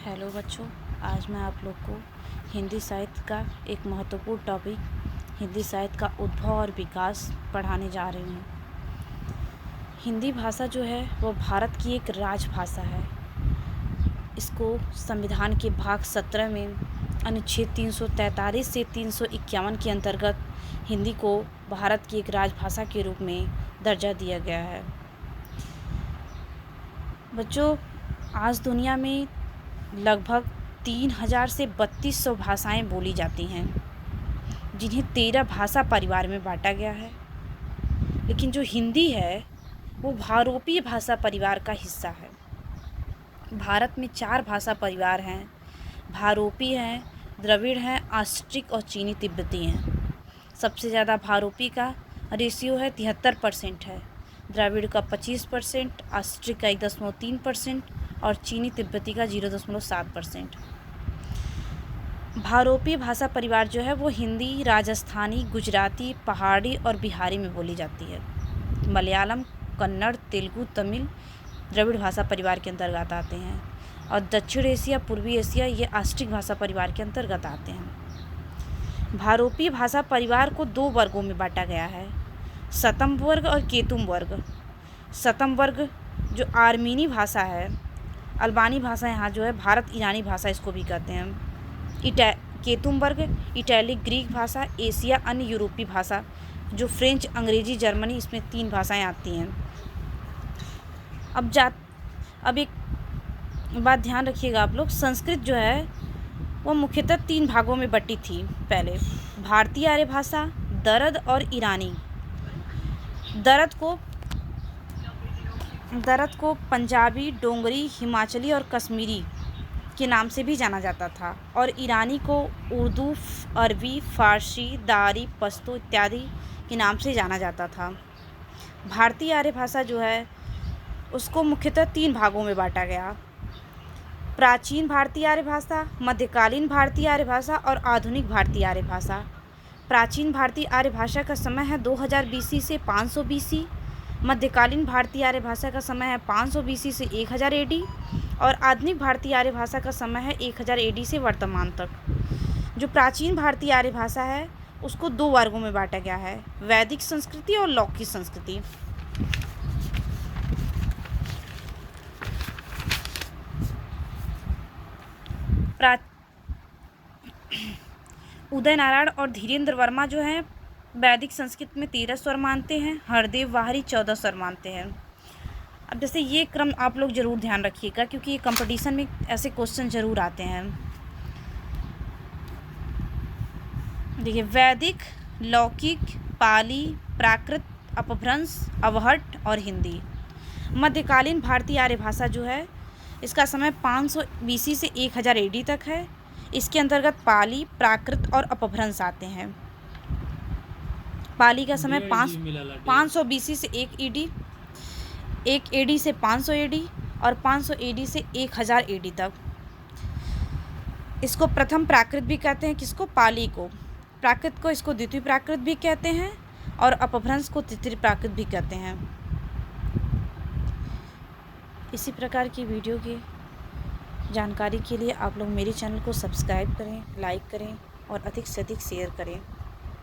Hello बच्चों, आज मैं आप लोग को हिंदी साहित्य का एक महत्वपूर्ण टॉपिक हिंदी साहित्य का उद्भव और विकास पढ़ाने जा रही हूँ। हिंदी भाषा जो है वो भारत की एक राजभाषा है। इसको संविधान के भाग 17 में अनुच्छेद 343 से 351 के अंतर्गत हिंदी को भारत की एक राजभाषा के रूप में दर्जा दिया गया है। बच्चों, आज दुनिया में लगभग 3000 से 3200 भाषाएं बोली जाती हैं, जिन्हें 13 भाषा परिवार में बांटा गया है। लेकिन जो हिंदी है वो भारोपीय भाषा परिवार का हिस्सा है। भारत में 4 भाषा परिवार हैं। भारोपीय हैं, द्रविड़ हैं, आस्ट्रिक और चीनी तिब्बती हैं। सबसे ज़्यादा भारोपी का रेशियो है 73% है, द्रविड़ का 25%, आस्ट्रिक का 1.3% और चीनी तिब्बती का 0.7%। भारोपी भाषा परिवार जो है वो हिंदी, राजस्थानी, गुजराती, पहाड़ी और बिहारी में बोली जाती है। मलयालम, कन्नड़, तेलुगु, तमिल द्रविड़ भाषा परिवार के अंतर्गत आते हैं और दक्षिण एशिया, पूर्वी एशिया ये आस्ट्रिक भाषा परिवार के अंतर्गत आते हैं। भारोपी भाषा परिवार को 2 वर्गों में बांटा गया है, सतम वर्ग और केतुम वर्ग। सतम वर्ग जो आर्मीनी भाषा है, अल्बानी भाषा यहाँ जो है, भारत ईरानी भाषा इसको भी कहते हैं। केतुम वर्ग इटैलिक ग्रीक भाषा, एशिया अन्य यूरोपीय भाषा जो फ्रेंच, अंग्रेजी, जर्मनी, इसमें 3 भाषाएं आती हैं। अब एक बात ध्यान रखिएगा आप लोग, संस्कृत जो है वो मुख्यतः 3 भागों में बटी थी पहले, भारतीय आर्य भाषा, दरद और ईरानी। दरद को पंजाबी, डोंगरी, हिमाचली और कश्मीरी के नाम से भी जाना जाता था और ईरानी को उर्दू, अरबी, फ़ारसी, दारी, पश्तो इत्यादि के नाम से जाना जाता था। भारतीय आर्य भाषा जो है उसको मुख्यतः 3 भागों में बांटा गया, प्राचीन भारतीय आर्य भाषा, मध्यकालीन भारतीय आर्य भाषा और आधुनिक भारतीय आर्य भाषा। प्राचीन भारतीय आर्य भाषा का समय है 2000 BC से 500 BC। मध्यकालीन भारतीय आर्य भाषा का समय है 500 BC से 1000 AD और आधुनिक भारतीय आर्य भाषा का समय है 1000 AD से वर्तमान तक। जो प्राचीन भारतीय आर्य भाषा है उसको 2 वर्गों में बांटा गया है, वैदिक संस्कृति और लौकिक संस्कृति। उदय नारायण और धीरेन्द्र वर्मा जो हैं वैदिक संस्कृत में 13 स्वर मानते हैं, हरदेव वाहरी 14 स्वर मानते हैं। अब जैसे ये क्रम आप लोग ज़रूर ध्यान रखिएगा क्योंकि ये कंपटीशन में ऐसे क्वेश्चन ज़रूर आते हैं। देखिए, वैदिक, लौकिक, पाली, प्राकृत, अपभ्रंश, अवहट्ट और हिंदी। मध्यकालीन भारतीय आर्य भाषा जो है इसका समय 500 BC से 1000 AD तक है। इसके अंतर्गत पाली, प्राकृत और अपभ्रंश आते हैं। पाली का समय 500 BC से 1 AD से 500 AD और 500 AD से 1000 AD तक। इसको प्रथम प्राकृत भी कहते हैं, किसको? पाली को। प्राकृत को इसको द्वितीय प्राकृत भी कहते हैं और अपभ्रंश को तृतीय प्राकृत भी कहते हैं। इसी प्रकार की वीडियो की जानकारी के लिए आप लोग मेरे चैनल को सब्सक्राइब करें, लाइक करें और अधिक से अधिक शेयर करें।